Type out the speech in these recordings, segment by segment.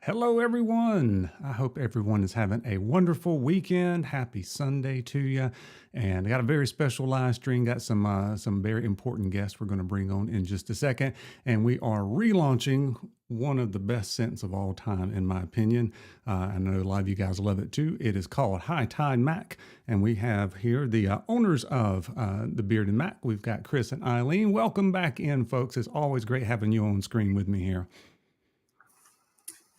Hello, everyone. I hope everyone is having a wonderful weekend. Happy Sunday to you. And I got a very special live stream. Got some very important guests we're going to bring on in just a second. And we are relaunching one of the best scents of all time, in my opinion. I know a lot of you guys love it too. It is called High Tide Mack. And we have here the owners of the Bearded Mack. We've got Chris and Eileen. Welcome back in, folks. It's always great having you on screen with me here.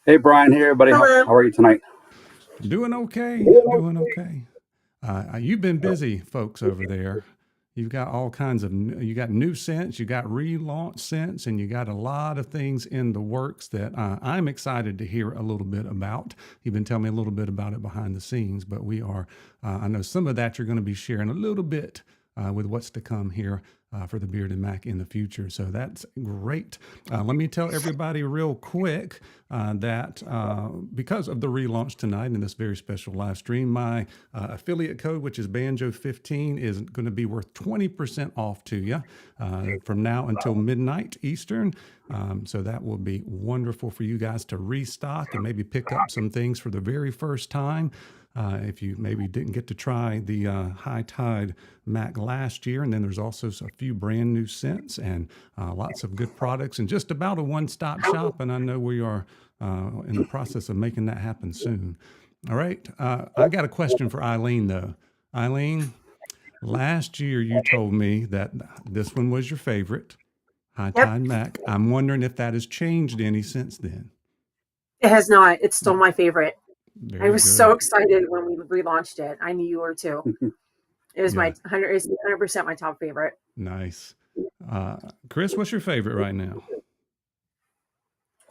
Hey, Brian here, buddy. How are you tonight? Doing okay. Doing okay. You've been busy, folks, over there. You've got all kinds of, you got new scents, you got relaunch scents, and you got a lot of things in the works that I'm excited to hear a little bit about. You've been telling me a little bit about it behind the scenes, but we are, I know some of that you're going to be sharing a little bit with what's to come here for the Bearded Mack in the future. So that's great. Let me tell everybody real quick that because of the relaunch tonight in this very special live stream, my affiliate code, which is Banjo15, is going to be worth 20% off to you from now until midnight Eastern. So that will be wonderful for you guys to restock and maybe pick up some things for the very first time. If you maybe didn't get to try the High Tide Mack last year. And then there's also a few brand new scents and lots of good products and just about a one-stop shop. And I know we are in the process of making that happen soon. All right. I got a question for Eileen, though. Eileen, last year you told me that this one was your favorite, High Tide Mack. I'm wondering if that has changed any since then. It has not. It's still my favorite. Very I was good. so excited when we relaunched it. I knew you were too. It was my 100% my top favorite. Nice. Chris, what's your favorite right now?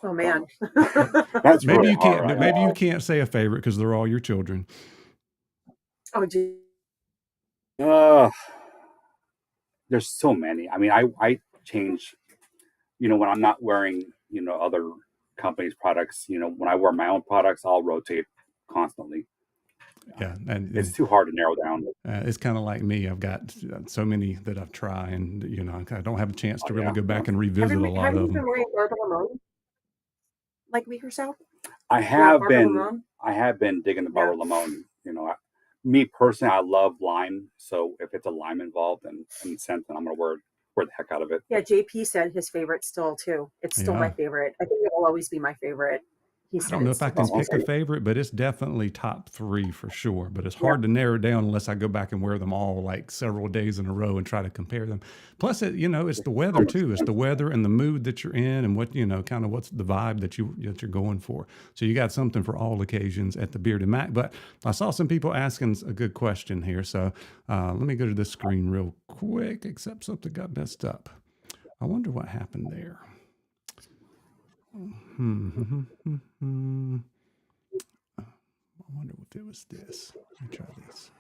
Oh man. That's Maybe really you can't. hard. Maybe you can't say a favorite because they're all your children. Oh, gee. There's so many. I mean, I change. When I'm not wearing other companies' products. When I wear my own products, I'll rotate constantly. Yeah, It's too hard to narrow down. it's kind of like me. I've got so many that I've tried, and I don't have a chance to really go back and revisit a lot Have of you been them. wearing Barbara Lamone? Like me herself? I Yeah, have Barbara been. Lamone. I have been digging the Yeah. Barbara Lamone. Me personally, I love lime. So if it's a lime involved and scent, then I'm gonna wear the heck out of it. Yeah, JP said his favorite still too. It's still my Yeah. favorite. I think it will always be my favorite. He I said don't know it's if I still can his pick a favorite. favorite, but it's definitely top 3 for sure. But it's Yeah. hard to narrow down unless I go back and wear them all like several days in a row and try to compare them. Plus, it's the weather too. It's the weather and the mood that you're in, and what kind of what's the vibe that you're going for. So you got something for all occasions at the Bearded Mac. But I saw some people asking a good question here, so let me go to this screen real quick. Except something got messed up. I wonder what happened there. I wonder if it was this. Let me try this.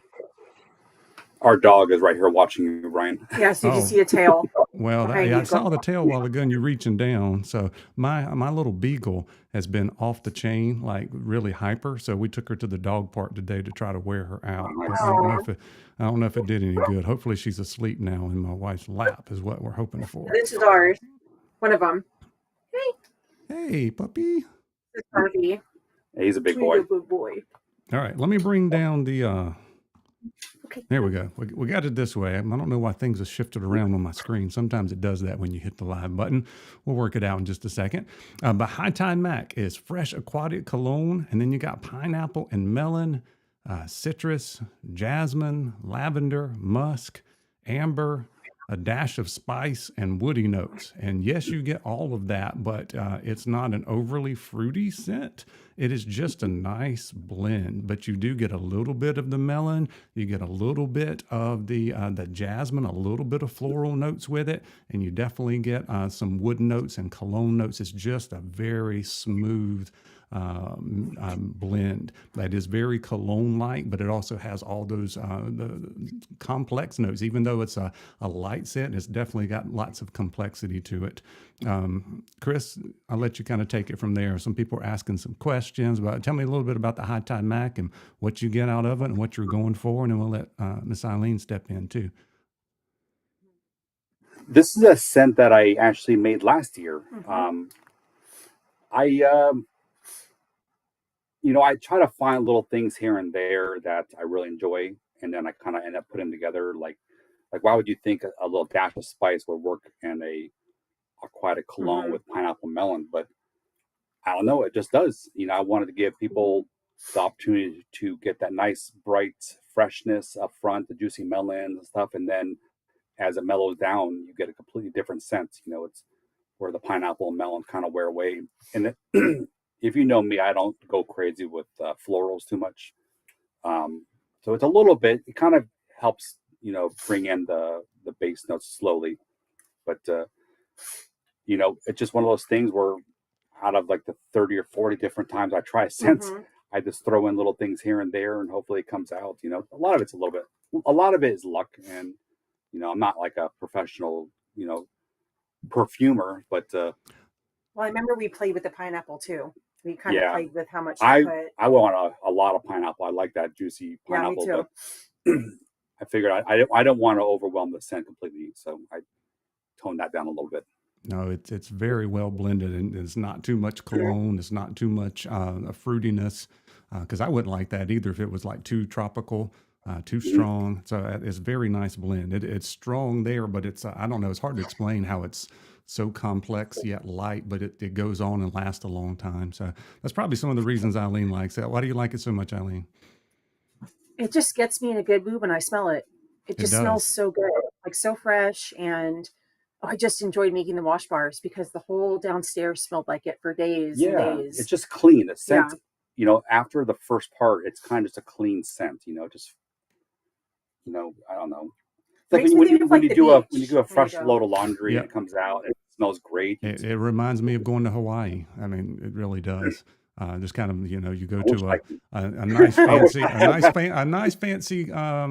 Our dog is right here watching you, Brian. Yes, did you see a tail? Well, I saw the tail while ago, and you're reaching down. So my little beagle has been off the chain, like really hyper. So we took her to the dog park today to try to wear her out. But I don't know if it did any good. Hopefully she's asleep now in my wife's lap is what we're hoping for. This is ours. One of them. Hey, puppy. It's Harvey. He's a big boy. Good boy. All right, let me bring down the. Okay. There we go. We got it this way. I don't know why things have shifted around on my screen. Sometimes it does that when you hit the live button. We'll work it out in just a second. But High Tide Mack is fresh aquatic cologne, and then you got pineapple and melon, citrus, jasmine, lavender, musk, amber, a dash of spice, and woody notes. And yes, you get all of that, but it's not an overly fruity scent. It is just a nice blend, but you do get a little bit of the melon. You get a little bit of the jasmine, a little bit of floral notes with it, and you definitely get some wood notes and cologne notes. It's just a very smooth blend that is very cologne-like, but it also has all those the complex notes. Even though it's a light scent, it's definitely got lots of complexity to it. Chris, I'll let you kind of take it from there. Some people are asking some questions about. Tell me a little bit about the High Tide Mack and what you get out of it and what you're going for, and then we'll let Miss Eileen step in too. This is a scent that I actually made last year. I try to find little things here and there that I really enjoy, and then I kind of end up putting together like why would you think a little dash of spice would work in a aquatic cologne with pineapple melon? But I don't know, it just does. I wanted to give people the opportunity to get that nice bright freshness up front, the juicy melons and stuff, and then as it mellows down, you get a completely different scent. It's where the pineapple and melon kind of wear away. And if you know me, I don't go crazy with florals too much. So it's a little bit. It kind of helps, bring in the base notes slowly. But it's just one of those things where out of like the 30 or 40 different times I try scents, I just throw in little things here and there, and hopefully it comes out. A lot of it's a lot of it is luck, and I'm not like a professional, perfumer, but well, I remember we played with the pineapple too. We kind of played with how much to I put. I want a lot of pineapple. I like that juicy pineapple. Yeah, me too. But I figured I don't want to overwhelm the scent completely, so I toned that down a little bit. No, it's very well blended, and it's not too much cologne. It's not too much fruitiness, because I wouldn't like that either if it was like too tropical, too strong. So it's a very nice blend. It's strong there, but it's I don't know. It's hard to explain how it's so complex yet light, but it goes on and lasts a long time. So that's probably some of the reasons Eileen likes it. Why do you like it so much, Eileen? It just gets me in a good mood when I smell it. It just smells so good, like so fresh, and I just enjoyed making the wash bars because the whole downstairs smelled like it for days and days. It's just clean. The scent, after the first part, it's kind of just a clean scent. Just, I don't know. It's like when you do a fresh load of laundry and it comes out, smells great. It reminds me of going to Hawaii. I mean, it really does. Just kind of, you know, you go I wish to I could. a nice fancy, a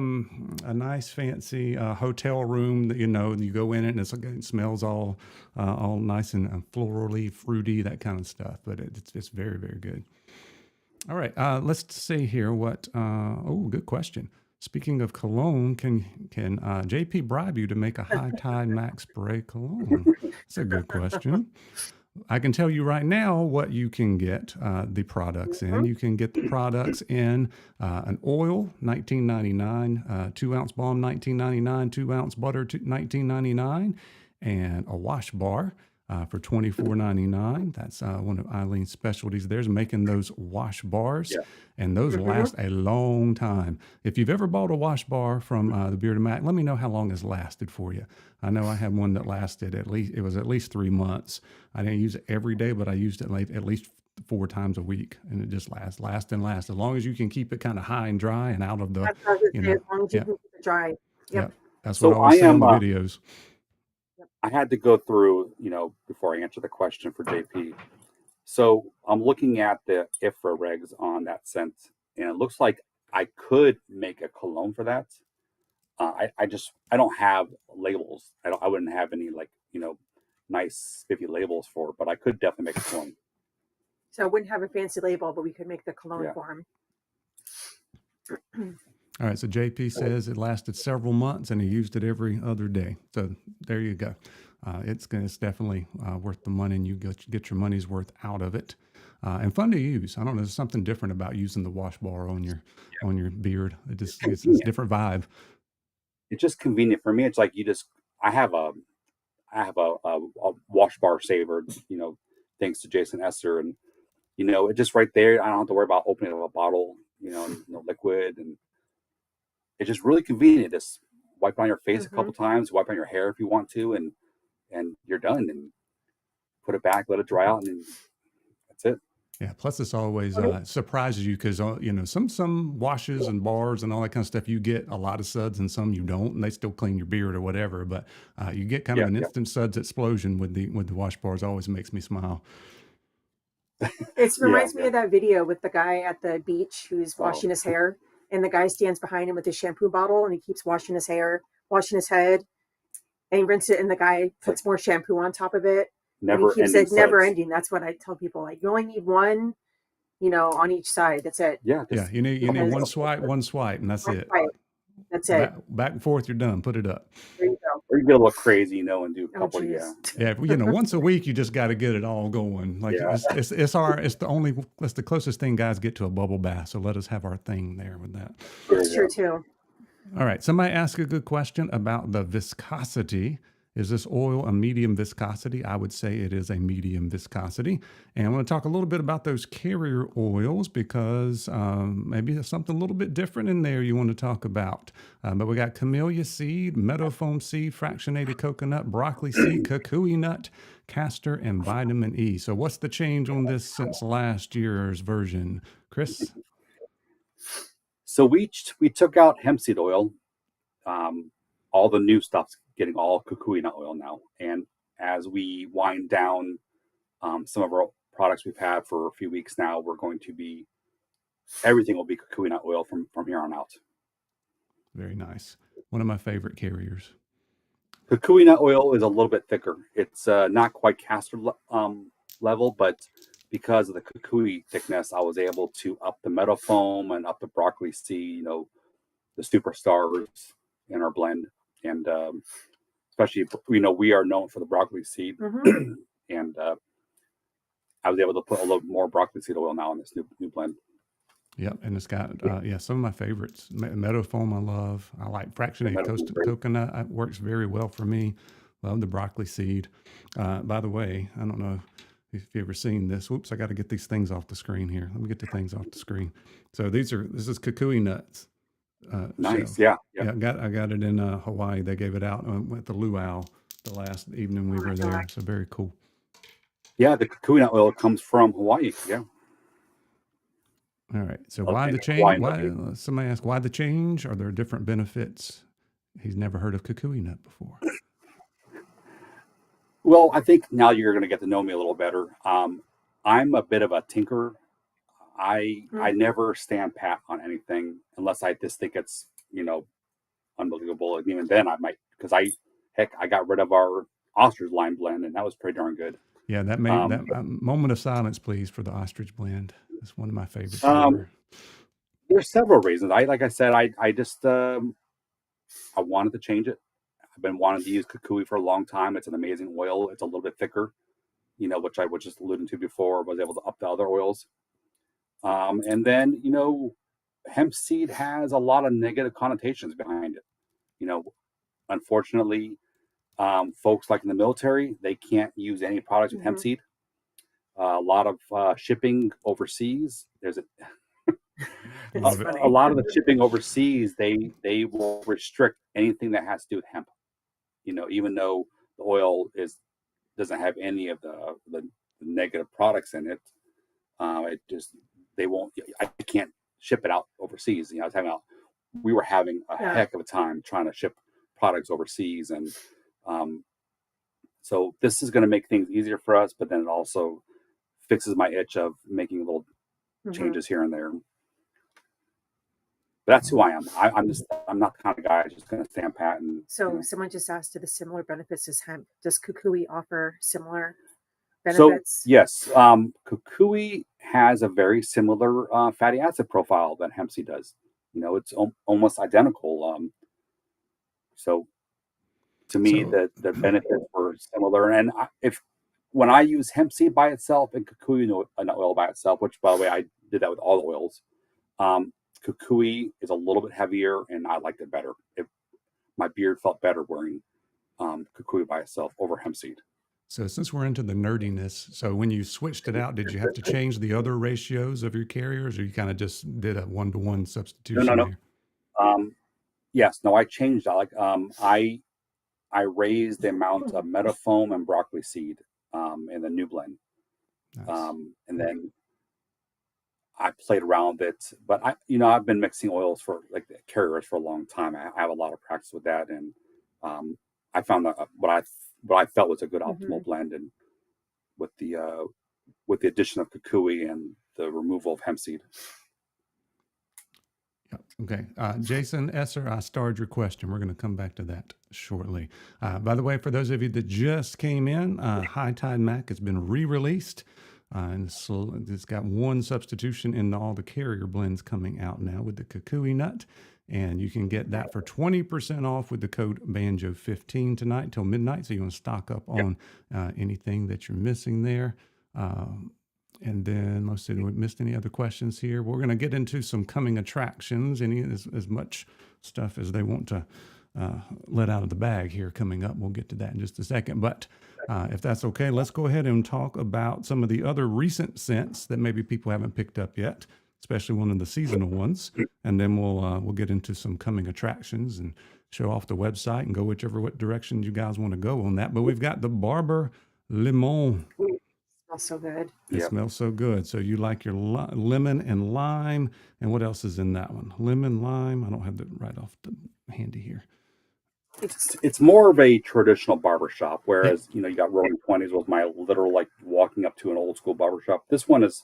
nice fancy hotel room that, you know, you go in it and it smells all nice and florally, fruity, that kind of stuff. But it's very, very good. All right, let's see here. What? Oh, good question. Speaking of cologne, can JP bribe you to make a High Tide Max spray cologne? That's a good question. I can tell you right now what you can get the products in. You can get the products in an oil, $19.99, 2-ounce balm, $19.99, 2-ounce butter, $19.99, and a wash bar for $24.99. That's one of Eileen's specialties. There's making those wash bars, Yeah. and those last a long time. If you've ever bought a wash bar from the Bearded Mac, let me know how long it's lasted for you. I know I had one that lasted at least 3 months. I didn't use it every day, but I used it at least 4 times a week, and it just lasts as long as you can keep it kind of high and dry and out of the, That's what I was you gonna say, know, as long as you yeah, can keep it dry. yeah. Yep. That's So what I always say on the I videos. had to go through, before I answer the question for JP. So I'm looking at the IFRA regs on that scent, and it looks like I could make a cologne for that. I don't have labels. I wouldn't have any nice spiffy labels for it, but I could definitely make a cologne. So I wouldn't have a fancy label, but we could make the cologne Yeah. for him. All right, so JP says it lasted several months and he used it every other day. So there you go. It's definitely worth the money, and you get your money's worth out of it, and fun to use. I don't know, there's something different about using the wash bar on your beard. It's a different vibe. It's just convenient for me. It's like I have a wash bar saver, thanks to Jason Esser, and it just right there. I don't have to worry about opening up a bottle, liquid, and it's just really convenient. Just wipe it on your face a couple times, wipe on your hair if you want to, and you're done. And put it back, let it dry out, and that's it. Yeah. Plus, this always surprises you because some washes and bars and all that kind of stuff, you get a lot of suds, and some you don't, and they still clean your beard or whatever. But you get kind of an instant suds explosion with the wash bars. Always makes me smile. It reminds me of that video with the guy at the beach who's washing his hair, and the guy stands behind him with his shampoo bottle, and he keeps washing his hair, washing his head, and he rinses it, and the guy puts more shampoo on top of it. Never and he keeps ending. It never ending. That's what I tell people. Like, you only need one, on each side. That's it. Yeah. You need one swipe, and that's it. Right. That's it. Back and forth, you're done. Put it up. There you go. Or you get a little crazy, and do a couple. Yeah. Once a week, you just got to get it all going. Like it's the closest thing guys get to a bubble bath. So let us have our thing there with that. That's true too. All right. Somebody asked a good question about the viscosity. Is this oil a medium viscosity? I would say it is a medium viscosity. And I want to talk a little bit about those carrier oils because maybe there's something a little bit different in there you want to talk about. But we got camellia seed, meadow foam seed, fractionated coconut, broccoli seed, kukui nut, castor, and vitamin E. So what's the change on this since last year's version, Chris? So we took out hemp seed oil. All the new stuff's getting all kukui nut oil now. And as we wind down some of our products we've had for a few weeks now, everything will be kukui nut oil from here on out. Very nice. One of my favorite carriers. Kukui nut oil is a little bit thicker. It's not quite castor level, but because of the kukui thickness, I was able to up the meadow foam and up the broccoli seed, the superstars in our blend. And especially, we are known for the broccoli seed. And I was able to put a little more broccoli seed oil now in this new blend. Yep, and it's got some of my favorites. Meadow foam I love. I like fractionated coconut. It works very well for me. Love the broccoli seed. By the way, I don't know if you've ever seen this. Whoops, I got to get these things off the screen here. Let me get the things off the screen. So this is kukui nuts. Nice, so, yeah. I got it in Hawaii. They gave it out at the luau the last evening we were there. So very cool. Yeah, the kukui nut oil comes from Hawaii. Yeah. All right. So why the change? Somebody asked why the change? Are there different benefits? He's never heard of kukui nut before. Well, I think now you're going to get to know me a little better. I'm a bit of a tinkerer. I never stand pat on anything unless I just think it's unbelievable. And even then, I might, because I got rid of our ostrich lime blend, and that was pretty darn good. Yeah, that made that moment of silence, please, for the ostrich blend. It's one of my favorites Um, ever. there's several reasons. Like I said, I just I wanted to change it. I've been wanting to use kukui for a long time. It's an amazing oil. It's a little bit thicker, which I was just alluding to before. Was able to up the other oils. And then, hemp seed has a lot of negative connotations behind it. Unfortunately, folks like in the military, they can't use any products with hemp seed. A lot of shipping overseas. There's a lot of the shipping overseas. They will restrict anything that has to do with hemp. Even though the oil doesn't have any of the negative products in it. It just they won't. I can't ship it out overseas. We were having a heck of a time trying to ship products overseas, and so this is going to make things easier for us. But then it also fixes my itch of making little changes here and there. But that's who I am. I'm not the kind of guy who's just going to stand pat. And so someone just asked, do the similar benefits as hemp? Does kukui offer similar benefits? So yes, kukui has a very similar fatty acid profile that hemp seed does. It's almost identical. So to me, the benefits were similar. And when I use hemp seed by itself and kukui oil by itself, which by the way I did that with all the oils, kukui is a little bit heavier, and I liked it better. My beard felt better wearing kukui by itself over hemp seed. So since we're into the nerdiness, so when you switched it out, did you have to change the other ratios of your carriers, or you kind of just did a 1-to-1 substitution? No. Yes, no, I changed. I raised the amount of metafoam and broccoli seed in the new blend. Nice. And then I played around with it, but I've been mixing oils for like carriers for a long time. I have a lot of practice with that, and I found that what I felt was a good optimal blend, and with the addition of kukui and the removal of hemp seed. Okay. Jason Esser, I starred your question. We're going to come back to that shortly. By the way, for those of you that just came in, High Tide Mack has been re-released. And it's got one substitution in all the carrier blends coming out now with the kukui nut. And you can get that for 20% off with the code BANJO15 tonight till midnight. So you want to stock up on anything that you're missing there. And then let's see, we missed any other questions here. We're going to get into some coming attractions, as much stuff as they want to let out of the bag here coming up. We'll get to that in just a second. But if that's okay, let's go ahead and talk about some of the other recent scents that maybe people haven't picked up yet, especially one of the seasonal ones. And then we'll get into some coming attractions and show off the website and go what direction you guys want to go on that. But we've got the Barber Limon. Smells so good. It smells so good. So you like your lemon and lime. And what else is in that one? Lemon, lime. I don't have it right off the handy here. It's more of a traditional barbershop, whereas you got Roaring 20s was my literal like walking up to an old school barbershop. This one is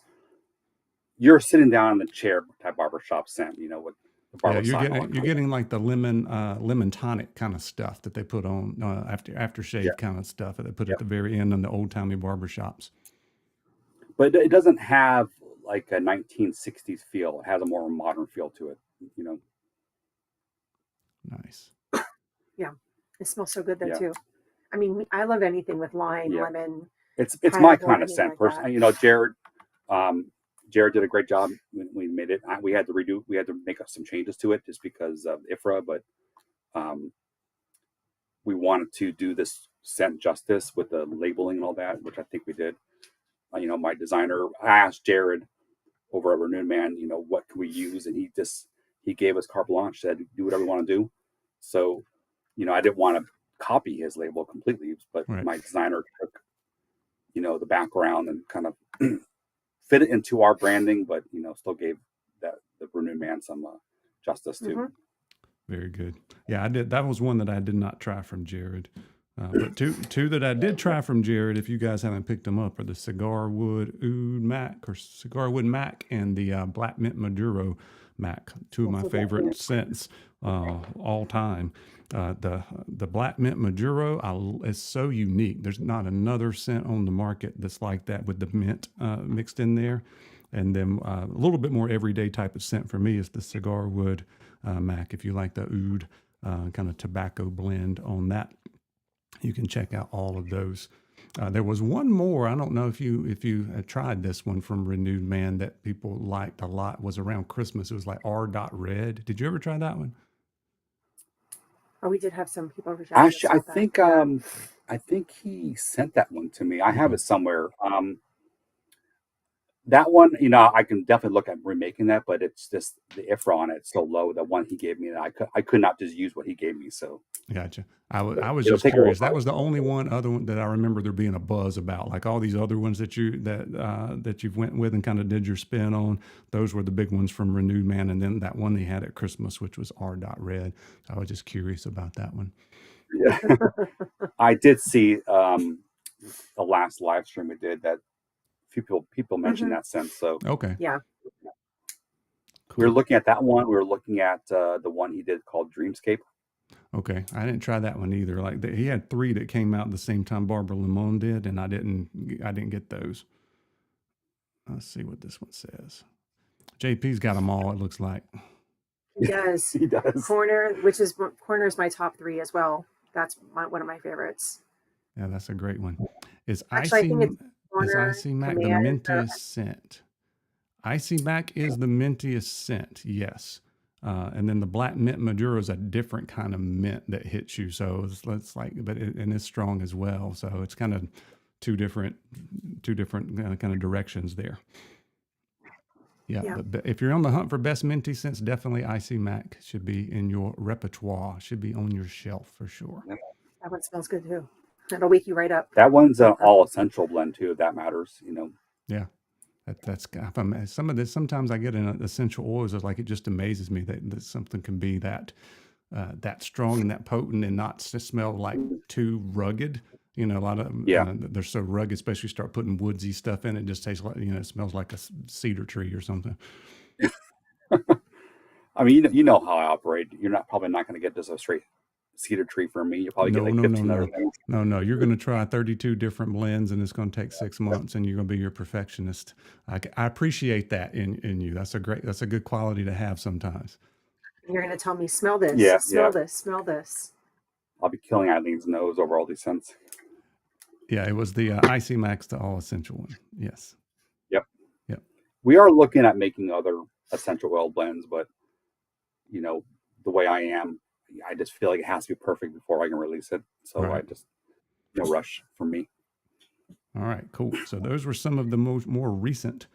you're sitting down in the chair type barbershop scent, with the barber you're getting like the lemon tonic kind of stuff that they put on aftershave kind of stuff that they put at the very end in the old timey barbershops. But it doesn't have like a 1960s feel. It has a more modern feel to it, Nice. Yeah, it smells so good though too. I mean, I love anything with lime, lemon. It's my kind of scent. Like Jared did a great job when we made it. We had to make some changes to it just because of IFRA, but we wanted to do this scent justice with the labeling and all that, which I think we did. My designer, I asked Jared over at Renewed Man, what can we use? And he gave us carte blanche, said, do whatever you want to do. So, I didn't want to copy his label completely, but my designer took, the background and kind of fit it into our branding, but, still gave the Renewed Man some justice too. Very good. Yeah, I did. That was one that I did not try from Jared. But two that I did try from Jared, if you guys haven't picked them up, are the Cigar Wood Oud Mac or Cigar Wood Mac and the Black Mint Maduro Mac. Two of my favorite scents all time. The Black Mint Maduro is so unique. There's not another scent on the market that's like that with the mint mixed in there. And then a little bit more everyday type of scent for me is the Cigar Wood Mac. If you like the oud kind of tobacco blend on that, you can check out all of those. There was one more. I don't know if you had tried this one from Renewed Man that people liked a lot. Was around Christmas. It was like R. Red. Did you ever try that one? Oh, we did have some people reach out. Actually, I think he sent that one to me. I have it somewhere. That one, I can definitely look at remaking that, but it's just the IFRA on it so low. The one he gave me, that I could not just use what he gave me. So gotcha. I was just curious. That was the only other one that I remember there being a buzz about. Like all these other ones that you've went with and kind of did your spin on. Those were the big ones from Renewed Man, and then that one they had at Christmas, which was R. Red. So I was just curious about that one. Yeah, I did see the last live stream we did that. Few people mentioned that scent. So okay, yeah, cool. We were looking at that one. We were looking at the one he did called Dreamscape. Okay, I didn't try that one either. Like he had 3 that came out at the same time Barbara Limon did, and I didn't get those. Let's see what this one says. JP's got them all. It looks like he does. He does. Corner is my top 3 as well. That's one of my favorites. Yeah, that's a great one. Is Actually, Icy Mac the mintiest scent? Icy Mac is the mintiest scent, yes. And then the Black Mint Maduro is a different kind of mint that hits you. So it's like, and it's strong as well. So it's kind of two different kind of directions there. Yeah. But if you're on the hunt for best minty scents, definitely Icy Mac should be in your repertoire. Should be on your shelf for sure. That one smells good too. That'll wake you right up. That one's an all essential blend too. If that matters, Yeah, that's some of this. Sometimes I get in essential oils. It's like it just amazes me that something can be that strong and that potent and not smell like too rugged. A lot of they're so rugged, especially start putting woodsy stuff in it. Just tastes like it smells like a cedar tree or something. I mean, you know how I operate. You're probably not going to get just a straight cedar tree from me. You'll probably get like 15 other things. No. You're going to try 32 different blends, and it's going to take 6 months, and you're going to be your perfectionist. I appreciate that in you. That's a good quality to have sometimes. You're going to tell me, smell this, smell this. I'll be killing Eileen's nose over all these scents. Yeah, it was the Icy Max, the all essential one. Yes. Yep. We are looking at making other essential oil blends, but the way I am, I just feel like it has to be perfect before I can release it. So I just no rush for me. All right, cool. So those were some of the more recent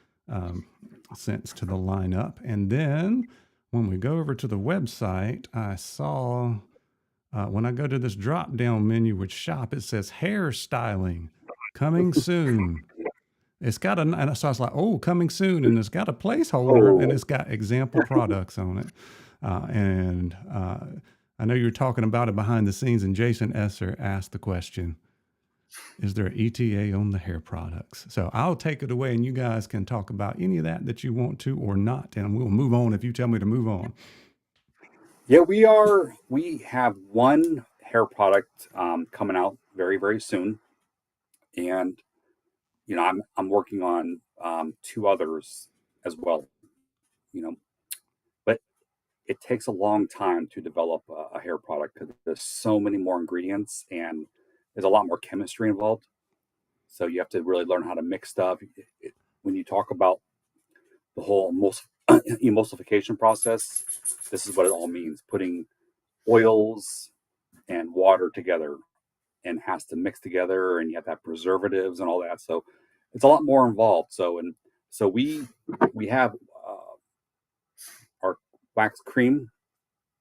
scents to the lineup. And then when we go over to the website, I saw when I go to this drop-down menu with shop, it says hairstyling coming soon. It's got and so I was like, oh, coming soon. And it's got a placeholder and it's got example products on it. And I know you're talking about it behind the scenes, and Jason Esser asked the question, is there an ETA on the hair products? So I'll take it away, and you guys can talk about any of that you want to or not, and we'll move on if you tell me to move on. Yeah, we have one hair product coming out very, very soon. And, I'm working on 2 others as well, but it takes a long time to develop a hair product because there's so many more ingredients and there's a lot more chemistry involved. So you have to really learn how to mix stuff. When you talk about the whole emulsification process, this is what it all means: putting oils and water together, and has to mix together, and you have to have preservatives and all that. So it's a lot more involved. So we have our wax cream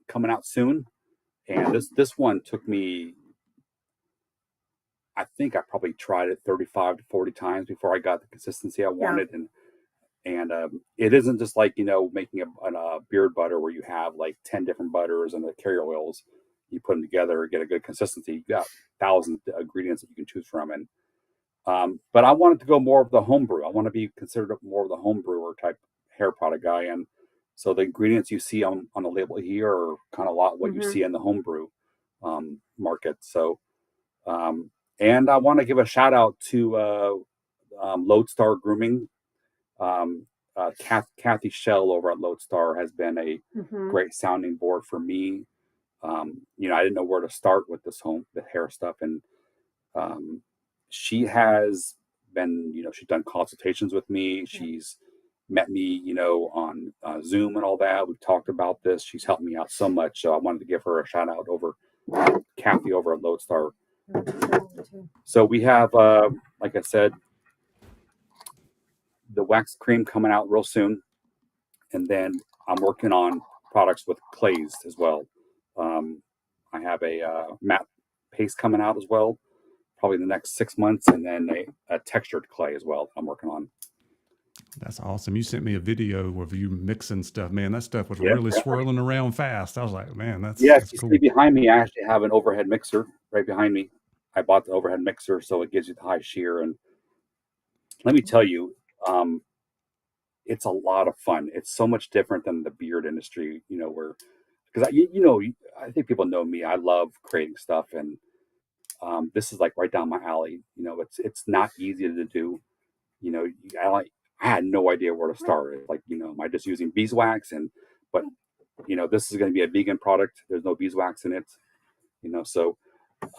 coming out soon, and this one took me, I think I probably tried it 35 to 40 times before I got the consistency I wanted. And it isn't just like, making a beard butter where you have like 10 different butters and the carrier oils. you put them together, get a good consistency. You got thousands of ingredients that you can choose from. And but I wanted to go more of the homebrew. I want to be considered more of the home brewer type hair product guy. And so the ingredients you see on the label here are kind of a lot what you see in the homebrew market. So, and I want to give a shout out to Lodestar Grooming. Kathy Shell over at Lodestar has been a great sounding board for me. You know, I didn't know where to start with the hair stuff, and she has been, you know, she's done consultations with me. She's met me, you know, on Zoom and all that. We've talked about this. She's helped me out so much. So I wanted to give her a shout out over Kathy over at Lodestar. So we have, like I said, the wax cream coming out real soon. And then I'm working on products with clays as well. I have a matte paste coming out as well, probably the next 6 months, and then a textured clay as well I'm working on. That's awesome. You sent me a video of you mixing stuff. Man, that stuff was really swirling around fast. I was like, man, that's cool. See behind me, I actually have an overhead mixer right behind me. I bought the overhead mixer, so it gives you the high shear. And let me tell you, it's a lot of fun. It's so much different than the beard industry, you know, where, because I think people know me. I love creating stuff, and this is like right down my alley. You know, it's not easy to do. You know, I had no idea where to start. Like, you know, am I just using beeswax? But you know, this is going to be a vegan product. There's no beeswax in it. You know, so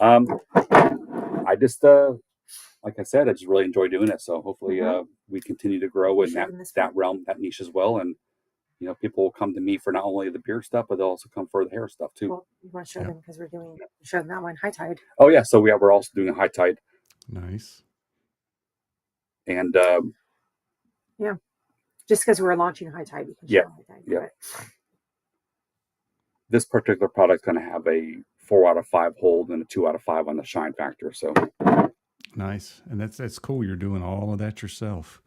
I just like I said, I just really enjoy doing it. So hopefully we continue to grow in that realm, that niche as well. And, you know, people will come to me for not only the beard stuff, but they'll also come for the hair stuff too. Well, you want to show them because we're show them that one, High Tide. Oh yeah. So we're also doing a High Tide. Nice. And yeah, just because we're launching High Tide, we can show High Tide. Yeah. This particular product is going to have a 4 out of 5 hold and a 2 out of 5 on the shine factor. So nice. And that's cool. You're doing all of that yourself.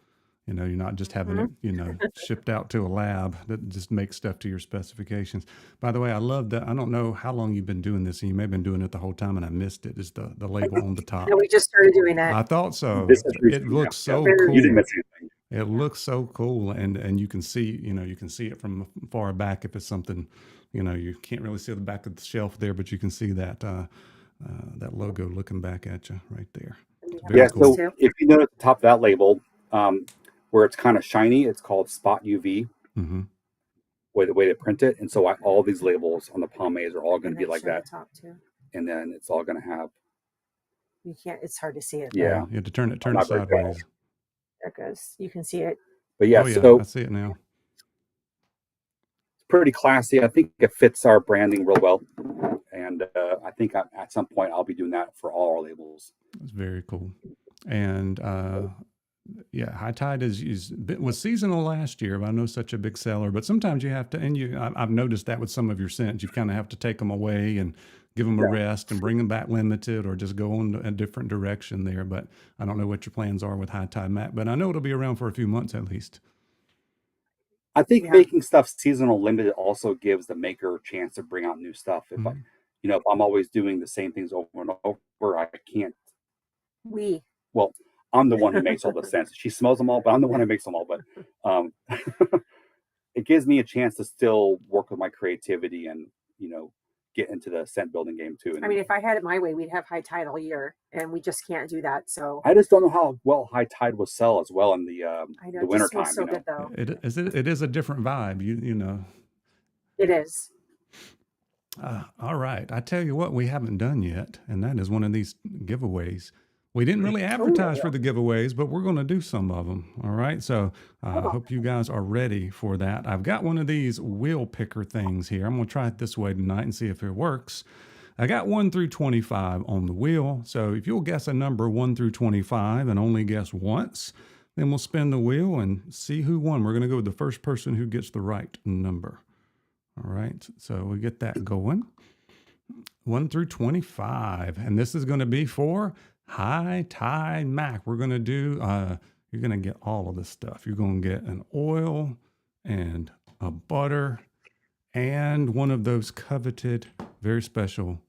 You know, you're not just having it, you know, shipped out to a lab that just makes stuff to your specifications. By the way, I love that. I don't know how long you've been doing this, and you may have been doing it the whole time, and I missed it. Is the label on the top? No, we just started doing that. I thought so. It looks so cool. You didn't miss anything. It looks so cool, and you can see, you know, you can see it from far back if it's something, you know, you can't really see the back of the shelf there, but you can see that that logo looking back at you right there. Cool. So if you notice at the top of that label, where it's kind of shiny, it's called Spot UV. Mm-hmm. The way they print it, and so all these labels on the pomades are all going to be like that. Top too. And then it's all going to have. You can't. It's hard to see it. Yeah, you have to turn it sideways. There it goes. You can see it. But yeah, so I see it now. It's pretty classy. I think it fits our branding real well, and I think at some point I'll be doing that for all our labels. That's very cool. And yeah, High Tide was seasonal last year, but I know such a big seller. But sometimes you have to, I've noticed that with some of your scents, you kind of have to take them away and give them a rest and bring them back limited, or just go in a different direction there. But I don't know what your plans are with High Tide Mack, but I know it'll be around for a few months at least. I think making stuff seasonal limited also gives the maker a chance to bring out new stuff. If if I'm always doing the same things over and over, I can't. Well, I'm the one who makes all the scents. She smells them all, but I'm the one who makes them all. But it gives me a chance to still work with my creativity and, you know, get into the scent building game too. And I mean, if I had it my way, we'd have High Tide all year, and we just can't do that. So I just don't know how well High Tide will sell as well in the winter time. So good though. It is a different vibe. You know. It is. All right. I tell you what, we haven't done yet, and that is one of these giveaways. We didn't really advertise for the giveaways, but we're going to do some of them. All right. So I hope you guys are ready for that. I've got one of these wheel picker things here. I'm going to try it this way tonight and see if it works. I got 1 through 25 on the wheel. So if you'll guess a number 1 through 25 and only guess once, then we'll spin the wheel and see who won. We're going to go with the first person who gets the right number. All right. So we get that going. 1 through 25. And this is going to be for High Tide Mack. We're going to do, you're going to get all of this stuff. You're going to get an oil and a butter and one of those coveted very special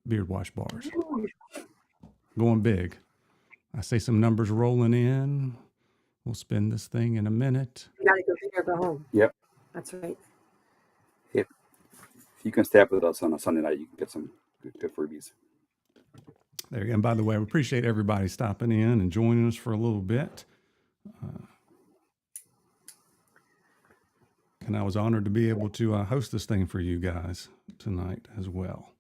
beard wash bars. Going big. I see some numbers rolling in. We'll spin this thing in a minute. You gotta go big or go home. Yep. That's right. If you can stay up with us on a Sunday night, you can get some good freebies. There you go. And by the way, we appreciate everybody stopping in and joining us for a little bit. And I was honored to be able to host this thing for you guys tonight as well.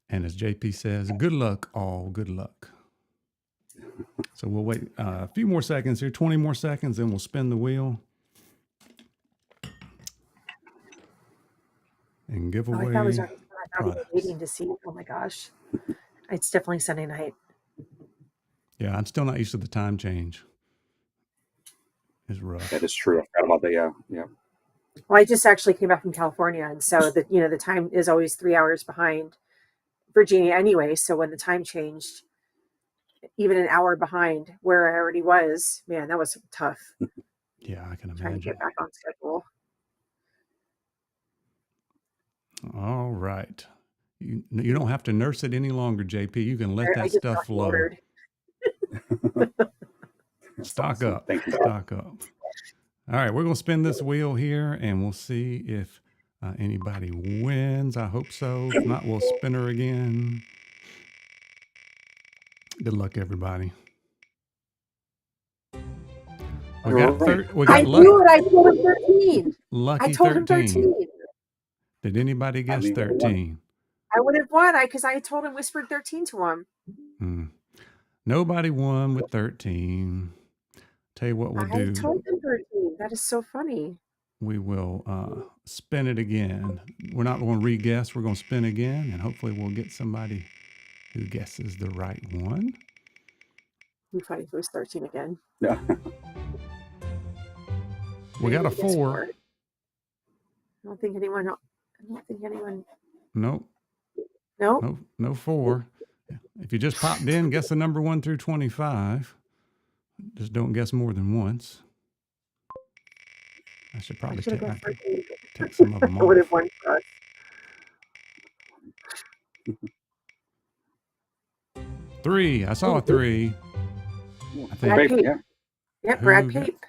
And as JP says, good luck, all. Good luck. So we'll wait a few more seconds here, 20 more seconds, then we'll spin the wheel. And give away I was products. waiting to see. Oh my gosh. It's definitely Sunday night. Yeah, I'm still not used to the time change. It's rough. That is true. I forgot about that. Yeah. Well, I just actually came back from California, and so the time is always 3 hours behind Virginia anyway. So when the time changed, even an hour behind where I already was, man, that was tough. Yeah, I can Trying to imagine. get back on schedule. All right. You don't have to nurse it any longer, JP. You can let I that just stuff got flow. ordered. Stock awesome. up. Thank you. Stock up. All right, we're going to spin this wheel here, and we'll see if anybody wins. I hope so. If not, we'll spin her again. Good luck, everybody. We got I knew it. I told him 13. Lucky I told 13. him 13. Did anybody guess 13? I would have won because I told him, whispered 13 to him. Nobody won with 13. Tell you what we'll do. I told him 13. That is so funny. We will spin it again. We're not going to re-guess. We're going to spin again, and hopefully we'll get somebody who guesses the right one. Be funny if it was 13 again. Yeah. We got a 4. I don't think anyone. Nope. Nope. No 4. If you just popped in, guess the number 1 through 25. Just don't guess more than once. I should probably take some of them off. I would have won for us. 3. I saw a 3. I think. Brad Pape. Yep, Brad Pape.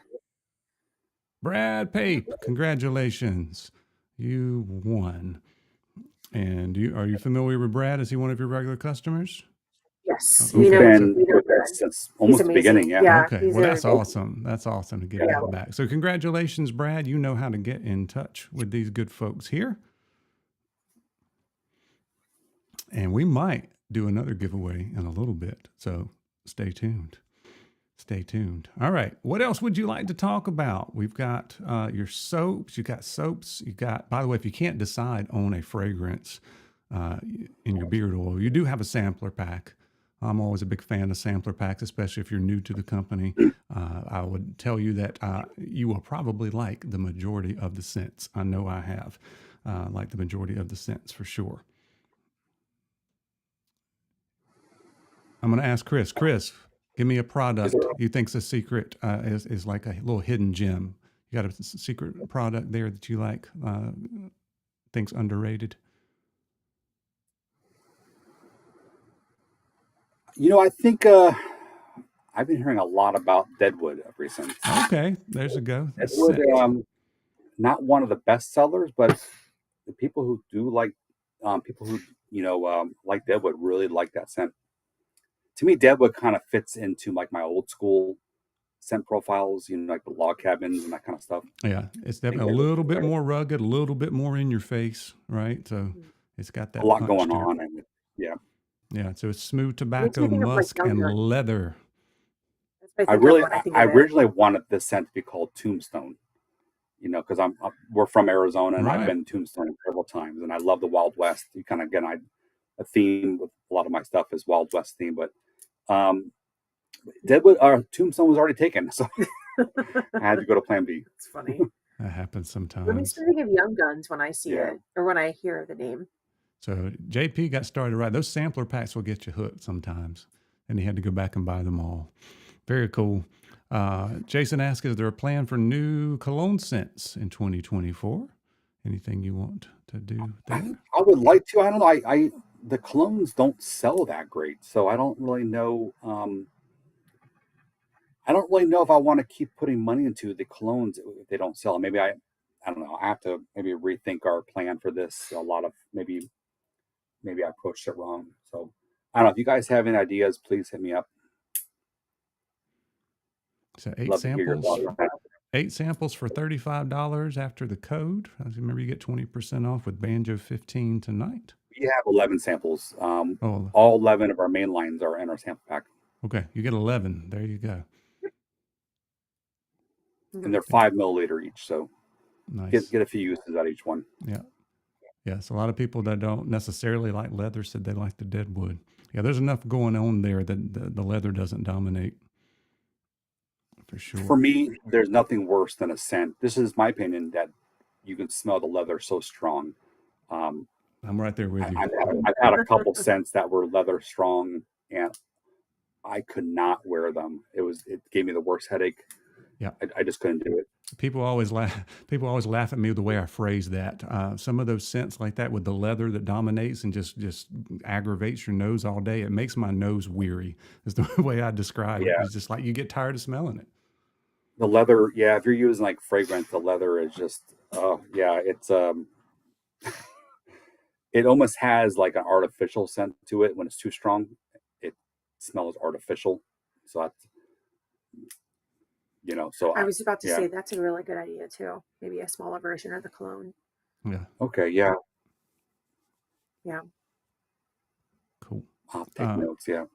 Brad Pape, congratulations. You won. And are you familiar with Brad? Is he one of your regular customers? Yes. He's been with us since almost the beginning. Yeah. Okay. Well, that's awesome. That's awesome to get that back. So congratulations, Brad. You know how to get in touch with these good folks here. And we might do another giveaway in a little bit. So stay tuned. Stay tuned. All right. What else would you like to talk about? We've got your soaps. You got soaps. You got, by the way, if you can't decide on a fragrance in your beard oil, you do have a sampler pack. I'm always a big fan of sampler packs, especially if you're new to the company. I would tell you that you will probably like the majority of the scents. I know I have like the majority of the scents for sure. I'm going to ask Chris. Chris, give me a product you think's a secret, is like a little hidden gem. You got a secret product there that you like, think's underrated? I think I've been hearing a lot about Deadwood of recent. Okay, there's a go. Deadwood, not one of the best sellers, but the people who do like, people who like Deadwood really like that scent. To me, Deadwood kind of fits into like my old school scent profiles, like the log cabins and that kind of stuff. Yeah, it's definitely a little bit more rugged, a little bit more in your face, right? So it's got that a lot going on, and yeah. So it's smooth tobacco, musk, and leather. I originally wanted this scent to be called Tombstone, because we're from Arizona, and I've been to Tombstone several times, and I love the Wild West. You kind of a theme with a lot of my stuff is Wild West theme, but Deadwood Tombstone was already taken, so I had to go to Plan B. It's funny. That happens sometimes. Let me think of Young Guns when I see it or when I hear the name. So JP got started right. Those sampler packs will get you hooked sometimes, and he had to go back and buy them all. Very cool. Jason asked, is there a plan for new cologne scents in 2024? Anything you want to do there? I would like to. I don't know. The colognes don't sell that great, so I don't really know. I don't really know if I want to keep putting money into the colognes if they don't sell. Maybe I don't know. I have to maybe rethink our plan for this. A lot of maybe I approached it wrong. So I don't know. If you guys have any ideas, please hit me up. So Love to hear your thoughts on that. 8 samples for $35 after the code. Remember, you get 20% off with Banjo 15 tonight. We have 11 samples. Oh, All 11 of our main lines are in our sample pack. okay. You get 11. There you go. And they're 5 milliliter each. So nice. Get a few uses out of each one. Yeah. Yes. A lot of people that don't necessarily like leather said they like the dead wood. Yeah. There's enough going on there that the leather doesn't dominate. For sure. For me, there's nothing worse than a scent. This is my opinion that you can smell the leather so strong. I'm right there with you. I've had a couple scents that were leather strong, and I could not wear them. It gave me the worst headache. Yeah, I just couldn't do it. People always laugh at me the way I phrase that. Some of those scents like that with the leather that dominates and just aggravates your nose all day. It makes my nose weary. Is the way I describe it. It's just like you get tired of smelling it. The leather, yeah. If you're using like fragrance, the leather is just, it's it almost has like an artificial scent to it. When it's too strong, it smells artificial. So that's, so I was about to say that's a really good idea too. Maybe a smaller version of the cologne. Yeah. Okay. Yeah. Yeah. Cool. I'll take notes. Yeah.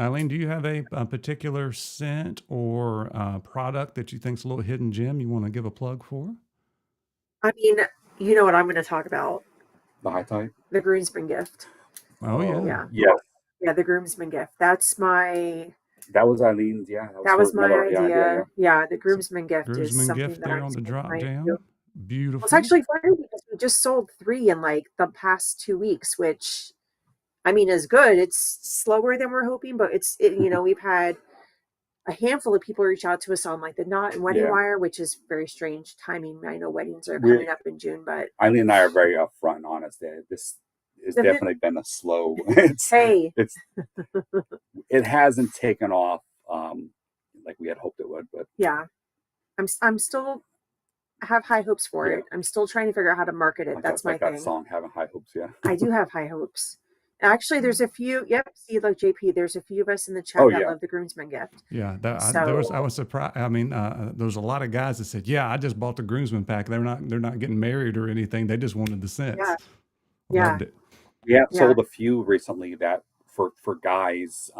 Eileen, do you have a particular scent or product that you think's a little hidden gem you want to give a plug for? I mean, you know what I'm going to talk about? The high tide? The groomsman gift. Oh, yeah. Yeah, the groomsman gift. That was Eileen's, yeah. That was my idea. Yeah, the groomsman gift is something gift there on the drop down. Beautiful. Well, it's actually funny because we just sold 3 in like the past 2 weeks, which I mean is good. It's slower than we're hoping, but we've had a handful of people reach out to us on like the knot and wedding wire, which is very strange timing. I know weddings are coming up in June, but Eileen and I are very upfront and honest. This has definitely been a slow. It hasn't taken off like we had hoped it would, but yeah, I'm still have high hopes for it. I'm still trying to figure out how to market it. That's my thing. That song, having high hopes. Yeah, I do have high hopes. Actually, there's a few. Yep, see, like JP, there's a few of us in the chat that love the groomsman gift. Yeah, I was surprised. I mean, there was a lot of guys that said, "Yeah, I just bought the groomsman pack. They're not getting married or anything. They just wanted the scents." Yeah, yeah. Sold a few recently that for guys,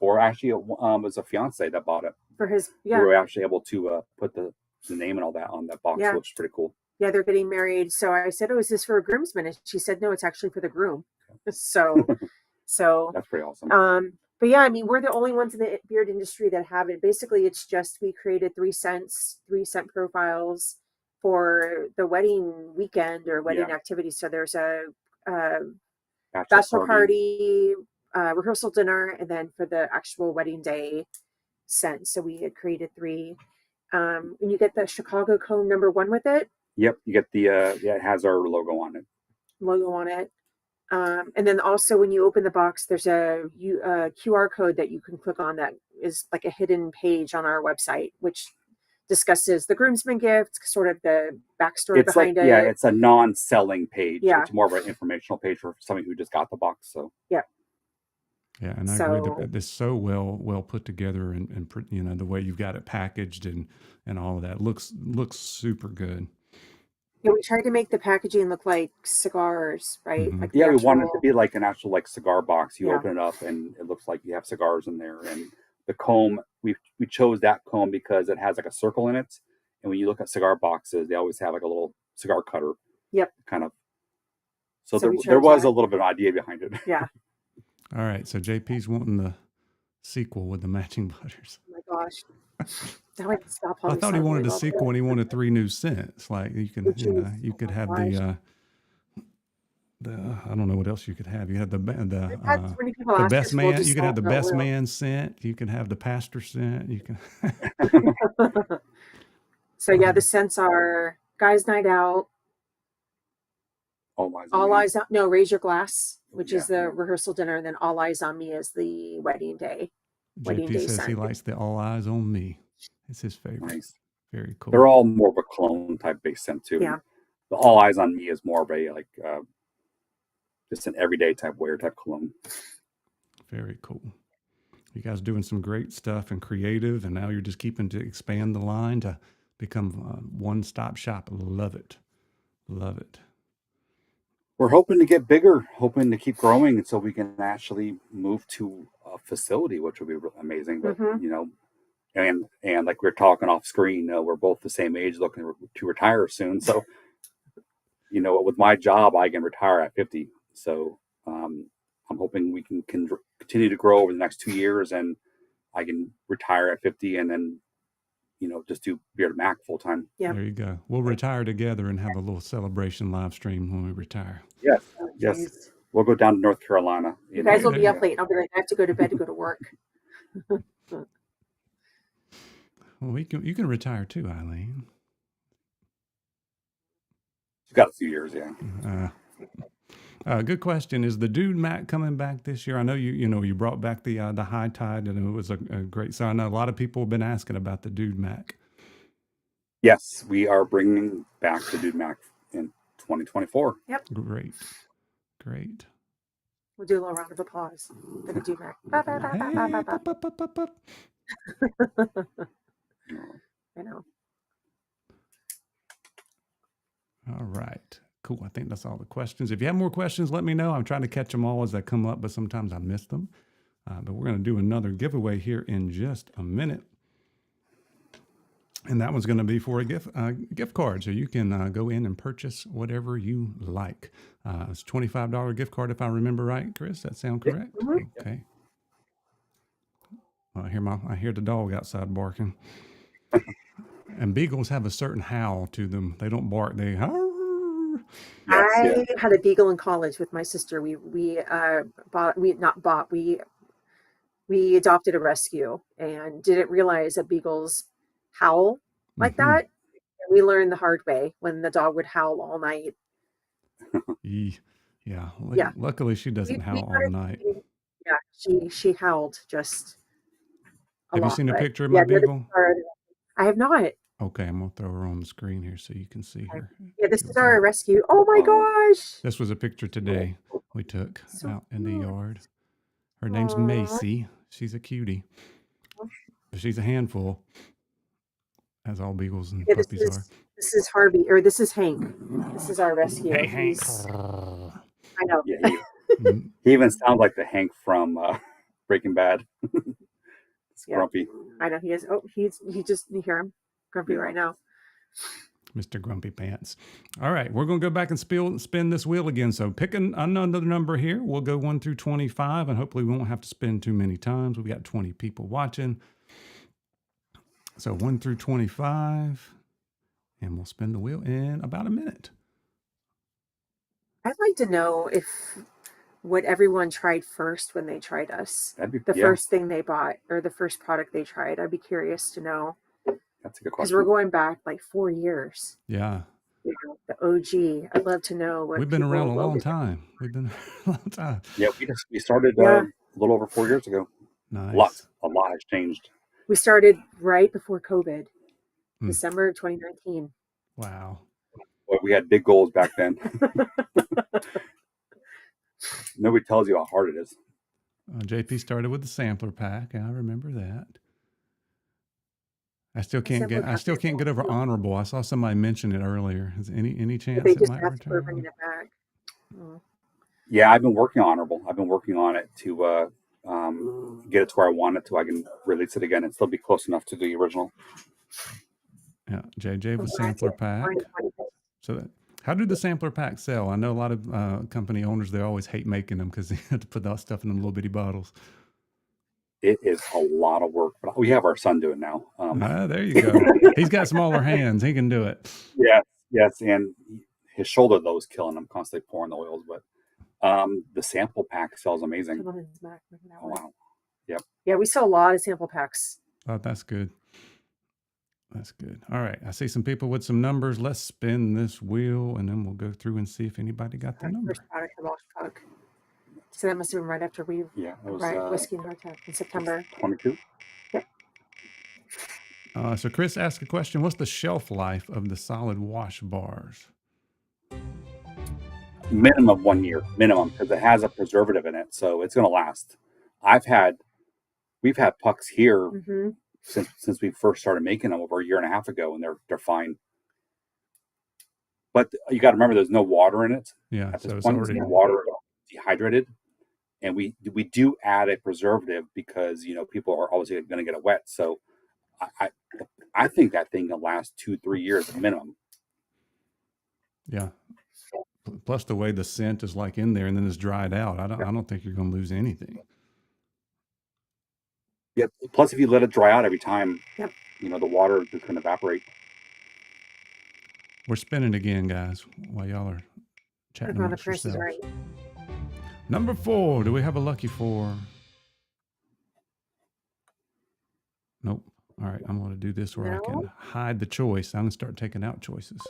or actually, it was a fiance that bought it for his. Yeah, we were actually able to put the name and all that on that box, which is pretty cool. Yeah, they're getting married. So I said, "Oh, is this for a groomsman?" And she said, "No, it's actually for the groom." So that's pretty awesome. But yeah, I mean, we're the only ones in the beard industry that have it. Basically, it's just we created 3 scent profiles for the wedding weekend or wedding activity. So there's a bachelor party, rehearsal dinner, and then for the actual wedding day scent. So we had created 3. And you get the Chicago cone #1 with it. Yep, you get the it has our logo on it. And then also when you open the box, there's a QR code that you can click on that is like a hidden page on our website, which discusses the groomsman gift, sort of the backstory behind it. Yeah, it's a non-selling page. Yeah. It's more of an informational page for somebody who just got the box. So yeah, and I agree that it's so well put together, and the way you've got it packaged and all of that looks super good. Yeah, we tried to make the packaging look like cigars, right? Like we wanted it to be like an actual like cigar box. You open it up and it looks like you have cigars in there. And the comb, we chose that comb because it has like a circle in it. And when you look at cigar boxes, they always have like a little cigar cutter. Yep. Kind of. So there was a little bit of idea behind it. Yeah. All right. So JP's wanting the sequel with the matching butters. Oh my gosh. Now I can stop. I thought he wanted a sequel and he wanted 3 new scents. Like you could have the I don't know what else you could have. You had the best man. You could have the best man scent. You could have the pastor scent. You can. So yeah, the scents are guys' night out, All Eyes on no, Raise Your Glass, which is the rehearsal dinner, and then All Eyes on Me is the wedding day. JP says he likes the All Eyes on Me. It's his favorite. Nice. Very cool. They're all more of a cologne type based scent too. Yeah. The All Eyes on Me is more of a like just an everyday type wear type cologne. Very cool. You guys doing some great stuff and creative, and now you're just keeping to expand the line to become a one-stop shop. Love it. Love it. We're hoping to get bigger, hoping to keep growing, so we can actually move to a facility, which would be really amazing. But you know, and like we're talking off screen, we're both the same age, looking to retire soon. So, you know, with my job, I can retire at 50. So I'm hoping we can continue to grow over the next 2 years, and I can retire at 50, and then, you know, just do Beard Mack full time. Yeah. There you go. We'll retire together and have a little celebration live stream when we retire. Yes. Oh, Yes. We'll go down to North Carolina. You guys will be up late. I'll be like, I have to go to bed to go to work. Well, you can retire too, Eileen. She's got a few years, yeah. Good question. Is the Dude Mack coming back this year? I know you brought back the High Tide, and it was a great. So I know a lot of people have been asking about the Dude Mack. Yes, we are bringing back the Dude Mack in 2024. Yep. Great. We'll do a little round of applause for the Dude Mack. I know. All right. Cool. I think that's all the questions. If you have more questions, let me know. I'm trying to catch them all as they come up, but sometimes I miss them. But we're going to do another giveaway here in just a minute. And that one's going to be for a gift card. So you can go in and purchase whatever you like. It's a $25 gift card, if I remember right, Chris. That sound correct? Mm-hmm. Okay. Well, I hear the dog outside barking. And beagles have a certain howl to them. They don't bark. They howl. I had a beagle in college with my sister. We adopted a rescue and didn't realize that beagles howl like that. And we learned the hard way when the dog would howl all night. Yeah. Luckily, she doesn't howl all night. Yeah, she howled just a lot. Have you seen a picture of my beagle? I have not. Okay, I'm going to throw her on the screen here so you can see her. Yeah, this is our rescue. Oh my gosh. This was a picture today we took out in the yard. Her name's Macy. She's a cutie. But she's a handful, as all beagles and puppies are. This is Harvey, or this is Hank. This is our rescue. Hey, Hank. I know. Yeah, he even sounds like the Hank from Breaking Bad. It's grumpy. I know he is. Oh, you hear him grumpy right now. Mr. Grumpy Pants. All right, we're going to go back and spin this wheel again. So pick another number here. We'll go 1 through 25, and hopefully we won't have to spin too many times. We've got 20 people watching. So 1 through 25, and we'll spin the wheel in about a minute. I'd like to know what everyone tried first when they tried us. First thing they bought or the first product they tried. I'd be curious to know. That's a good question. Because we're going back like 4 years. Yeah. The OG. I'd love to know what we've been around a long time. Yeah, we started a little over 4 years ago. Nice. A lot has changed. We started right before COVID, December 2019. Wow. Well, we had big goals back then. Nobody tells you how hard it is. JP started with the sampler pack. I remember that. I still can't get over honorable. I saw somebody mention it earlier. Is any chance it might return? Bringing it back. Oh. Yeah, I've been working on honorable. I've been working on it to get it to where I want it, so I can release it again and still be close enough to the original. Yeah, JJ with sampler pack. So how do the sampler packs sell? I know a lot of company owners, they always hate making them because they have to put that stuff in them little bitty bottles. It is a lot of work, but we have our son do it now. There you go. He's got smaller hands. He can do it. Yes, and his shoulder though is killing him, constantly pouring the oils. But the sample pack sells amazing. Oh, wow. Yep. Yeah, we sell a lot of sample packs. Oh, that's good. That's good. All right. I see some people with some numbers. Let's spin this wheel and then we'll go through and see if anybody got the number. First product, the wash puck. So that must have been right after we Whiskey and Hardtop in September. 22. Yep. So Chris asked a question. What's the shelf life of the solid wash bars? Minimum 1 year, minimum, because it has a preservative in it, so it's going to last. We've had pucks here since we first started making them over a year and a half ago, and they're fine. But you got to remember, there's no water in it. Yeah, at this so point, it's already water dehydrated, and we do add a preservative because people are obviously going to get it wet. So I think that thing will last 2-3 years minimum. Yeah. Plus the way the scent is like in there and then it's dried out. I don't think you're going to lose anything. Yep. Plus, if you let it dry out every time, the water is going to evaporate. We're spinning again, guys, while y'all are chatting amongst yourselves. Right. Number 4. Do we have a lucky 4? Nope. All right. I'm going to do this where I can hide the choice. I'm going to start taking out choices.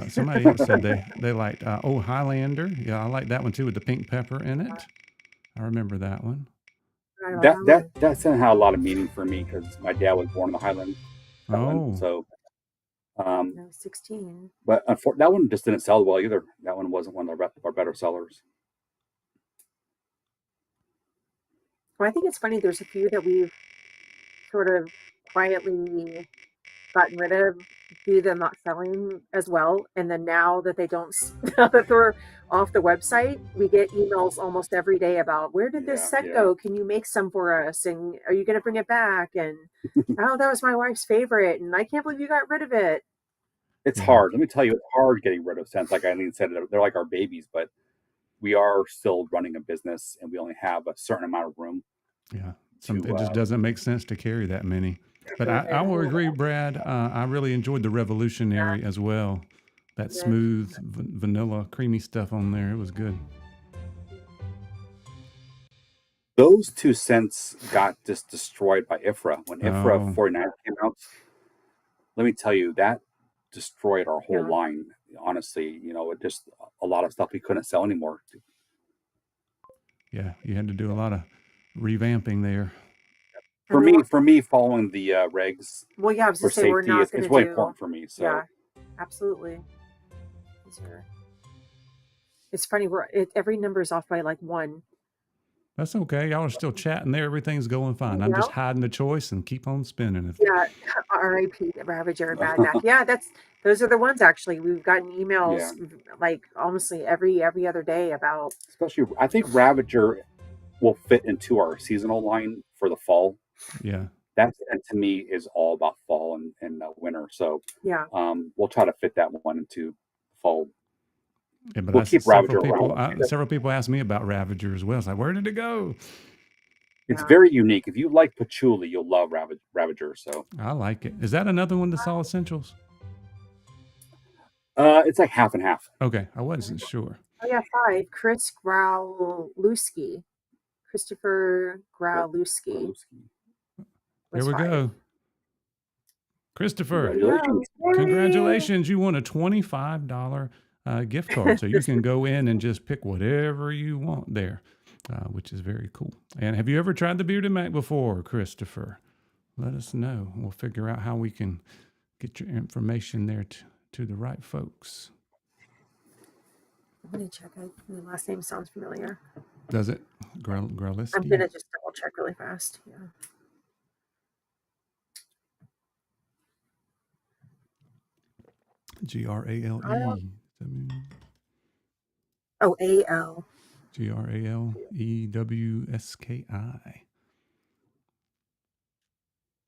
Somebody else said they liked Highlander. Yeah, I like that one too with the pink pepper in it. I remember that one. That had a lot of meaning for me because my dad was born in the Highlands. So 16. But that one just didn't sell well either. That one wasn't one of our better sellers. Well, I think it's funny. There's a few that we've sort of quietly gotten rid of due to them not selling as well. And then now that now that they're off the website, we get emails almost every day about where did this set go? Can you make some for us? And are you going to bring it back? And oh, that was my wife's favorite. And I can't believe you got rid of it. It's hard. Let me tell you, it's hard getting rid of scents. Like Eileen said, they're like our babies, but we are still running a business and we only have a certain amount of room. Yeah. It just doesn't make sense to carry that many. But I will agree, Brad. I really enjoyed the Revolutionary as well. That smooth vanilla, creamy stuff on there. It was good. Those 2 scents got just destroyed by IFRA. When IFRA 49 came out, let me tell you, that destroyed our whole line. Honestly, it just a lot of stuff we couldn't sell anymore. Yeah, you had to do a lot of revamping there. For me, following the regs. Well, yeah, I was for safety, we're not it's really important for me. So yeah, absolutely. It's funny. Every number is off by like 1. That's okay. Y'all are still chatting there. Everything's going fine. I'm just hiding the choice and keep on spinning. R.I.P. Ravager and Bad Mac. Yeah, those are the ones. Actually, we've gotten emails like almost every other day about. Especially, I think Ravager will fit into our seasonal line for the fall. Yeah, that to me is all about fall and winter. So we'll try to fit that one into fall. Yeah, but we'll keep Ravager around. Several people asked me about Ravager as well. It's like, where did it go? It's very unique. If you like patchouli, you'll love Ravager. So I like it. Is that another one, the Sol Essentials? It's like half and half. Okay, I wasn't sure. Oh yeah, 5. Chris Growlewski. Christopher Growlewski. There we go. Christopher, congratulations. You won a $25 gift card. So you can go in and just pick whatever you want there, which is very cool. And have you ever tried the Bearded Mac before, Christopher? Let us know. We'll figure out how we can get your information there to the right folks. Let me check. My last name sounds familiar. Does it? Growlewski? I'm going to just double check really fast. Yeah. Grale. Oh, A-L. Gralewski.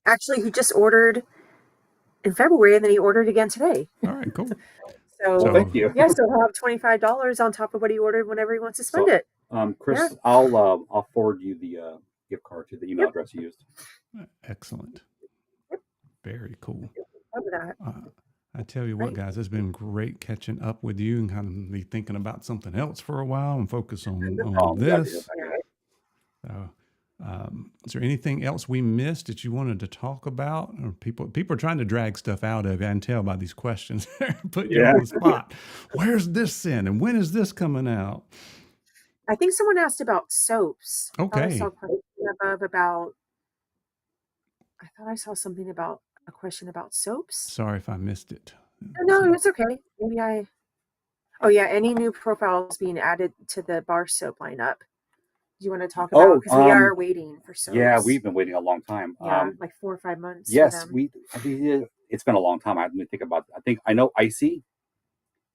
Actually, he just ordered in February, and then he ordered again today. All right, cool. So thank you. Yeah, so he'll have $25 on top of what he ordered whenever he wants to spend it. Chris, I'll forward you the gift card to the email address you used. Excellent. Very cool. Love that. I tell you what, guys, it's been great catching up with you and kind of be thinking about something else for a while and focus on this. Is there anything else we missed that you wanted to talk about? Or people are trying to drag stuff out of you. I can tell by these questions. Put you Yeah. on the spot. Where's this scent, and when is this coming out? I think someone asked about soaps. I thought I saw Okay. a question above about. I thought I saw something about a question about soaps. Sorry if I missed it. No, it's okay. Maybe I. Oh yeah, any new profiles being added to the bar soap lineup? Do you want to talk about? Because we are waiting for soaps. Yeah, we've been waiting a long time. Yeah, like 4 or 5 months. Yes, for them. I think it's been a long time. I have to think about it. I think I know Icy.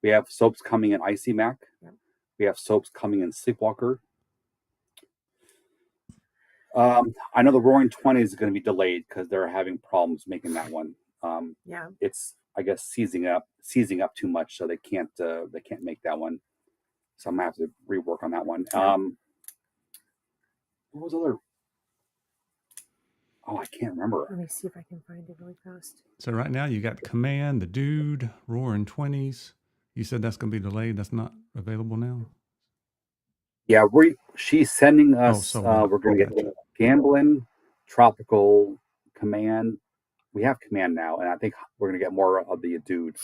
We have soaps coming in Icy Mack. Yep. We have soaps coming in Sleepwalker. I know the Roaring 20s is going to be delayed because they're having problems making that one. Yeah. It's, I guess, seizing up too much, so they can't make that one. So I'm gonna have to rework on that one. Yeah. What was the other? Oh, I can't remember. Let me see if I can find it really fast. So right now you got Command, the Dude, Roaring 20s. You said that's going to be delayed. That's not available now. Yeah, she's sending us. We're going to get Gambling, Tropical, Command. We have Command now, and I think we're going to get more of the Dude.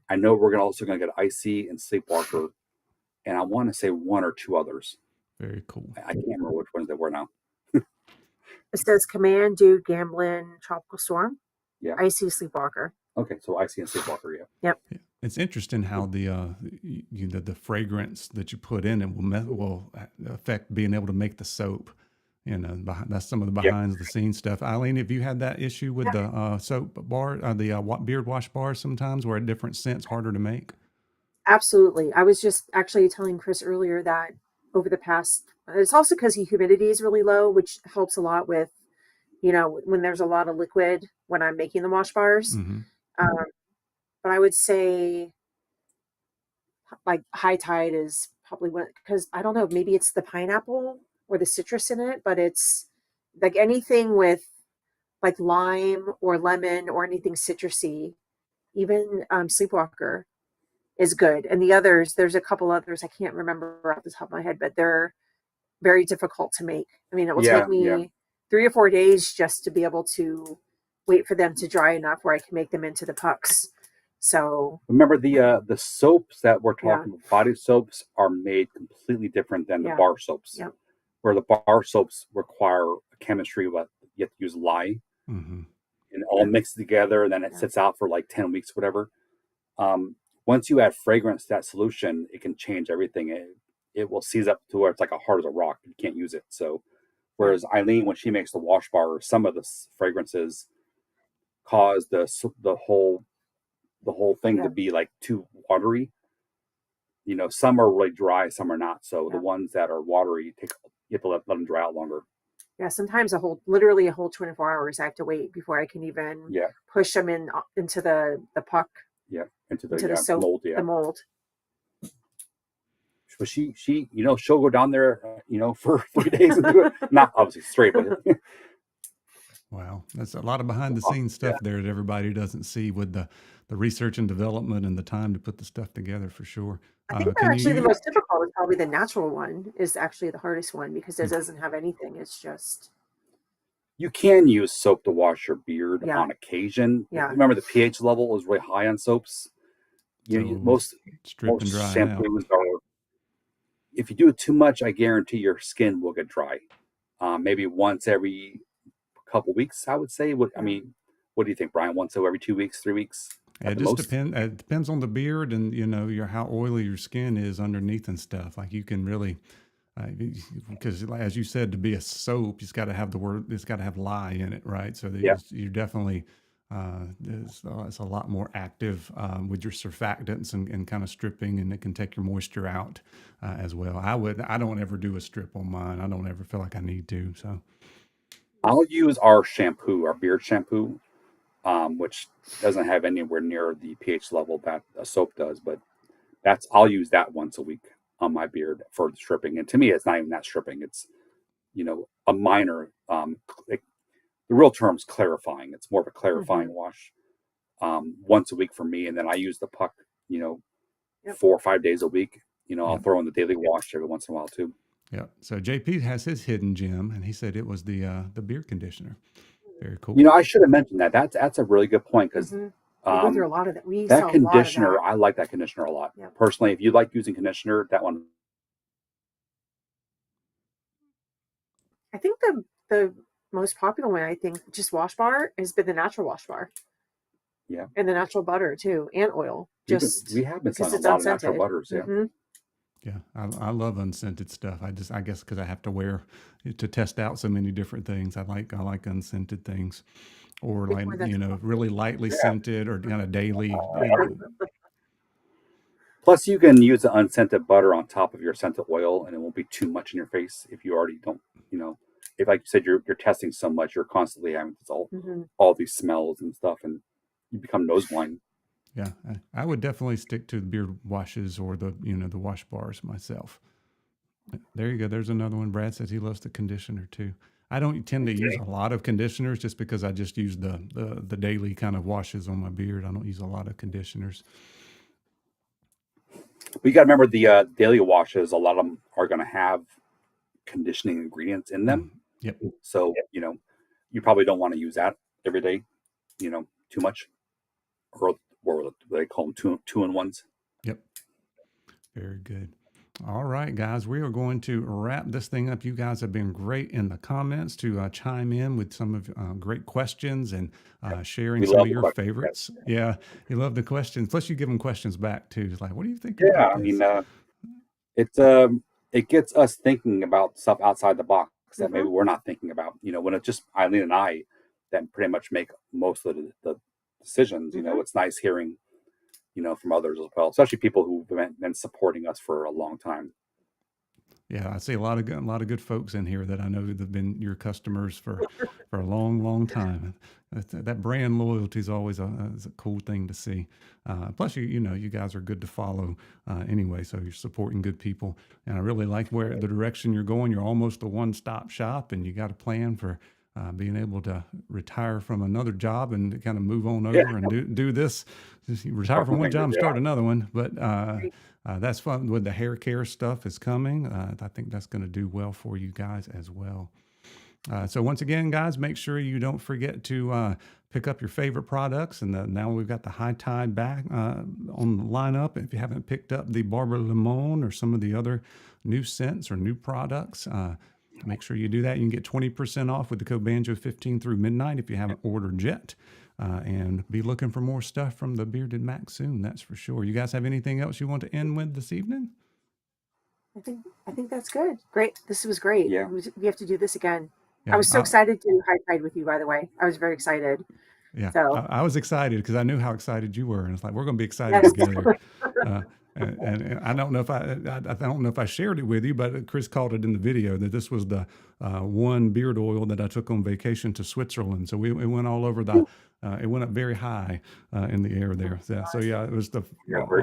I know we're also going to get Icy and Sleepwalker, and I want to say one or two others. Very cool. I can't remember which ones they were now. It says Command, Dude, Gambling, Tropical Storm. Yeah. Icy, Sleepwalker. Okay, so Icy and Sleepwalker. Yeah. Yep. Yeah. It's interesting how the fragrance that you put in it will affect being able to make the soap. You know, that's some of the behind the scenes stuff. Eileen, have you had that issue with the soap bar, the beard wash bars sometimes where a different scent's harder to make? Absolutely. I was just actually telling Chris earlier that over the past, it's also because the humidity is really low, which helps a lot with, when there's a lot of liquid when I'm making the wash bars. Mm-hmm. But I would say like High Tide is probably because I don't know, maybe it's the pineapple or the citrus in it, but it's like anything with like lime or lemon or anything citrusy, even Sleepwalker is good. And the others, there's a couple others I can't remember off the top of my head, but they're very difficult to make. I mean, it will take me 3 or 4 days just to be able to wait for them to dry enough where I can make them into the pucks. So remember the soaps that we're talking about, body soaps are made completely different than the bar soaps. Yep. Where the bar soaps require a chemistry, but you have to use lye and all mixed together, and then it sits out for like 10 weeks, whatever. Once you add fragrance to that solution, it can change everything. It will seize up to where it's like hard as a rock. You can't use it. So, whereas Eileen, when she makes the wash bar, some of the fragrances cause the whole thing to be like too watery. Some are really dry, some are not. So the ones that are watery, you have to let them dry out longer. Yeah, sometimes literally a whole 24 hours I have to wait before I can even push them into the puck. Yeah, into the soap, mold. Yeah, the mold. But she'll go down there, for 3 days and do it. Not obviously straight, but wow, that's a lot of behind the scenes stuff there that everybody doesn't see with the research and development and the time to put the stuff together for sure. I think actually the most difficult is probably the natural one is actually the hardest one because it doesn't have anything. It's just. You can use soap to wash your beard on occasion. Yeah. Remember the pH level is really high on soaps. Most shampoos are. If you do it too much, I guarantee your skin will get dry. Maybe once every couple weeks, I would say. I mean, what do you think, Brian? Once every 2 weeks, 3 weeks? It just depends. It depends on the beard and how oily your skin is underneath and stuff. Like you can really, because as you said, to be a soap, it's got to have it's got to have lye in it, right? So you definitely. It's a lot more active with your surfactants and kind of stripping, and it can take your moisture out as well. I don't ever do a strip on mine. I don't ever feel like I need to. So I'll use our shampoo, our beard shampoo, which doesn't have anywhere near the pH level that a soap does, but I'll use that once a week on my beard for the stripping. And to me, it's not even that stripping. It's a minor. The real term is clarifying. It's more of a clarifying wash once a week for me. And then I use the puck, 4 or 5 days a week. I'll throw in the daily wash every once in a while too. Yeah. So JP has his hidden gem, and he said it was the beard conditioner. Very cool. You know, I should have mentioned that. That's a really good point because We go through a lot of that. We that sell a lot of conditioner, that. I like that conditioner a lot. Yep. Personally, if you like using conditioner, that one. I think the most popular one, I think, just wash bar has been the natural wash bar. Yeah. And the natural butter too, and oil. Just we have been because selling it's a lot unscented. of natural butters. Yeah. Yeah, I love unscented stuff. I guess because I have to wear to test out so many different things. I like unscented things, or like really lightly scented or kind of daily. Plus, you can use the unscented butter on top of your scented oil, and it won't be too much in your face if you already don't. If like you said, you're testing so much, you're constantly having all these smells and stuff, and you become nose blind. Yeah, I would definitely stick to the beard washes or the wash bars myself. There you go. There's another one. Brad says he loves the conditioner too. I don't tend to use a lot of conditioners just because I just use the daily kind of washes on my beard. I don't use a lot of conditioners. But you got to remember the daily washes. A lot of them are going to have conditioning ingredients in them. Yep. So you probably don't want to use that every day. Too much, or they call them two-in-ones. Yep. Very good. All right, guys, we are going to wrap this thing up. You guys have been great in the comments to chime in with some of great questions and sharing some of your favorites. Yeah, you love the questions. Plus, you give them questions back too. It's like, what do you think? Yeah, I mean, it gets us thinking about stuff outside the box that maybe we're not thinking about. When it's just Eileen and I that pretty much make most of the decisions. It's nice hearing from others as well, especially people who've been supporting us for a long time. Yeah, I see a lot of good folks in here that I know that have been your customers for a long time. That brand loyalty is always a cool thing to see. Plus, you guys are good to follow anyway, so you're supporting good people. And I really like where the direction you're going. You're almost a one-stop shop, and you got a plan for being able to retire from another job and kind of move on over and do this. Just retire from one job and start another one. But that's fun. With the hair care stuff is coming. I think that's going to do well for you guys as well. So once again, guys, make sure you don't forget to pick up your favorite products. And now we've got the High Tide back on the lineup. If you haven't picked up the Barber Limon or some of the other new scents or new products, make sure you do that. You can get 20% off with the code BANJO15 through midnight if you haven't ordered yet. And be looking for more stuff from the Bearded Mack soon, that's for sure. You guys have anything else you want to end with this evening? I think that's good. Great. This was great. Yeah. We have to do this again. Yeah, I was so excited to High Tide with you, by the way. I was very excited. Yeah, so. I was excited because I knew how excited you were, and it's like we're going to be excited together. And I don't know if I shared it with you, but Chris called it in the video that this was the one beard oil that I took on vacation to Switzerland. So it went all over it went up very high in the air there. So yeah, it was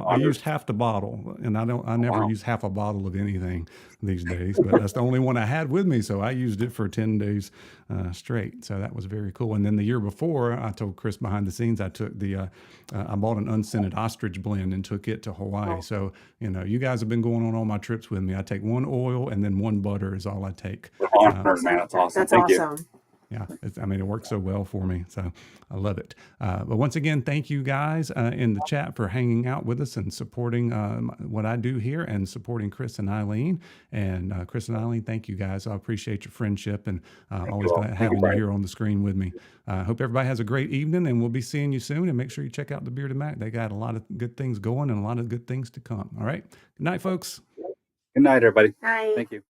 I used half the bottle, and I never use half a bottle of anything these days, but that's the only one I had with me. So I used it for 10 days straight. So that was very cool. And then the year before, I told Chris behind the scenes, I took I bought an unscented ostrich blend and took it to Hawaii. Oh. So, you guys have been going on all my trips with me. I take one oil and then one butter is all I take. Man, that's awesome. Thank you. Yeah, it works so well for me, so I love it. But once again, thank you guys in the chat for hanging out with us and supporting what I do here and supporting Chris and Eileen. And Chris and Eileen, thank you guys. I appreciate your friendship and always glad having you here on the screen with me. Hope everybody has a great evening, and we'll be seeing you soon. And make sure you check out the Bearded Mack. They got a lot of good things going and a lot of good things to come. All right. Good night, folks. Good night, everybody. Bye. Thank you.